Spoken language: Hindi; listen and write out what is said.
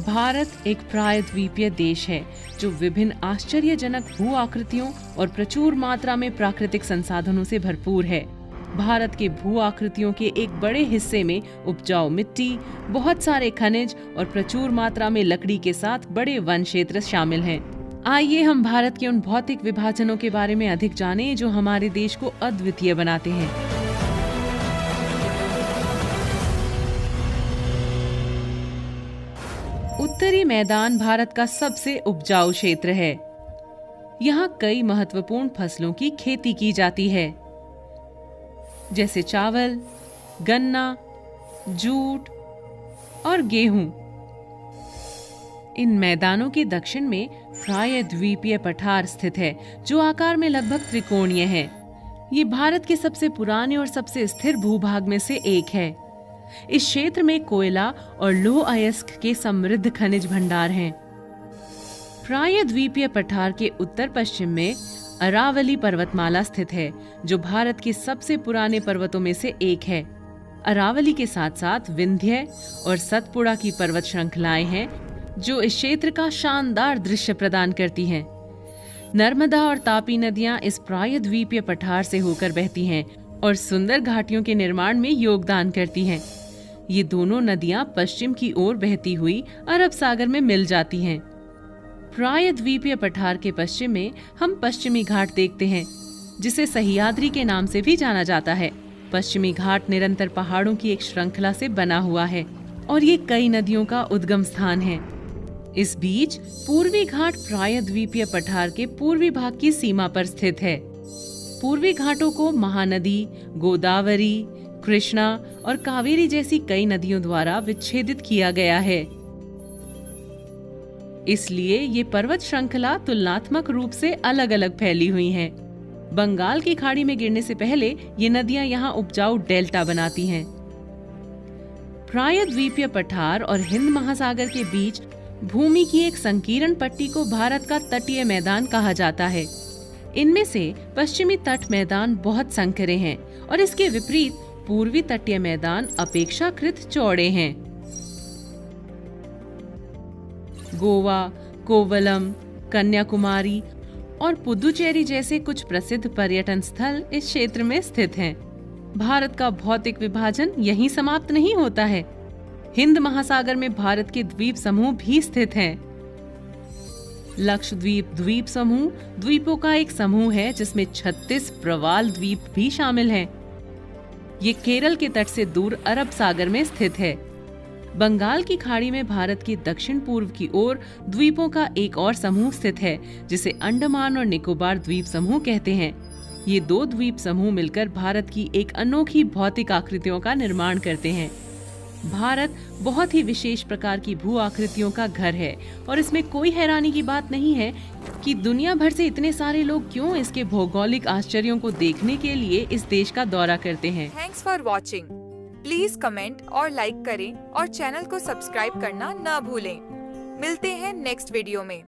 भारत एक प्रायद्वीपीय देश है जो विभिन्न आश्चर्यजनक भू आकृतियों और प्रचुर मात्रा में प्राकृतिक संसाधनों से भरपूर है। भारत के भू आकृतियों के एक बड़े हिस्से में उपजाऊ मिट्टी, बहुत सारे खनिज और प्रचुर मात्रा में लकड़ी के साथ बड़े वन क्षेत्र शामिल हैं। आइए हम भारत के उन भौतिक विभाजनों के बारे में अधिक जानें जो हमारे देश को अद्वितीय बनाते हैं। उत्तरी मैदान भारत का सबसे उपजाऊ क्षेत्र है। यहाँ कई महत्वपूर्ण फसलों की खेती की जाती है, जैसे चावल, गन्ना, जूट और गेहूं। इन मैदानों के दक्षिण में प्रायद्वीपीय पठार स्थित है, जो आकार में लगभग त्रिकोणीय है। ये भारत के सबसे पुराने और सबसे स्थिर भूभाग में से एक है। इस क्षेत्र में कोयला और लौह अयस्क के समृद्ध खनिज भंडार हैं। प्रायद्वीपीय पठार के उत्तर पश्चिम में अरावली पर्वतमाला स्थित है, जो भारत के सबसे पुराने पर्वतों में से एक है। अरावली के साथ साथ विंध्य और सतपुड़ा की पर्वत श्रृंखलाएं हैं, जो इस क्षेत्र का शानदार दृश्य प्रदान करती हैं। नर्मदा और तापी नदियां इस प्रायद्वीपीय पठार से होकर बहती हैं और सुंदर घाटियों के निर्माण में योगदान करती हैं। ये दोनों नदियां पश्चिम की ओर बहती हुई अरब सागर में मिल जाती हैं। प्रायद्वीपीय पठार के पश्चिम में हम पश्चिमी घाट देखते हैं, जिसे सह्याद्री के नाम से भी जाना जाता है। पश्चिमी घाट निरंतर पहाड़ों की एक श्रृंखला से बना हुआ है और ये कई नदियों का उद्गम स्थान है। इस बीच पूर्वी घाट प्रायद्वीपीय पठार के पूर्वी भाग की सीमा पर स्थित है। पूर्वी घाटों को महानदी, गोदावरी, कृष्णा और कावेरी जैसी कई नदियों द्वारा विच्छेदित किया गया है। इसलिए ये पर्वत श्रृंखला तुलनात्मक रूप से अलग अलग फैली हुई हैं। बंगाल की खाड़ी में गिरने से पहले ये नदियां यहाँ उपजाऊ डेल्टा बनाती हैं। प्रायद्वीपीय पठार और हिंद महासागर के बीच भूमि की एक संकीर्ण पट्टी को भारत का तटीय मैदान कहा जाता है। इनमें से पश्चिमी तट मैदान बहुत संकरे हैं और इसके विपरीत पूर्वी तटीय मैदान अपेक्षाकृत चौड़े हैं। गोवा, कोवलम, कन्याकुमारी और पुदुचेरी जैसे कुछ प्रसिद्ध पर्यटन स्थल इस क्षेत्र में स्थित हैं। भारत का भौतिक विभाजन यहीं समाप्त नहीं होता है। हिंद महासागर में भारत के द्वीप समूह भी स्थित हैं। लक्षद्वीप द्वीप समूह द्वीपों का एक समूह है, जिसमें 36 प्रवाल द्वीप भी शामिल हैं। ये केरल के तट से दूर अरब सागर में स्थित है। बंगाल की खाड़ी में भारत के दक्षिण पूर्व की ओर द्वीपों का एक और समूह स्थित है, जिसे अंडमान और निकोबार द्वीप समूह कहते हैं। ये दो द्वीप समूह मिलकर भारत की एक अनोखी भौतिक आकृतियों का निर्माण करते हैं। भारत बहुत ही विशेष प्रकार की भू आकृतियों का घर है और इसमें कोई हैरानी की बात नहीं है कि दुनिया भर से इतने सारे लोग क्यों इसके भौगोलिक आश्चर्यों को देखने के लिए इस देश का दौरा करते हैं। Thanks for watching. Please comment और लाइक करें और चैनल को सब्सक्राइब करना न भूलें। मिलते हैं नेक्स्ट वीडियो में।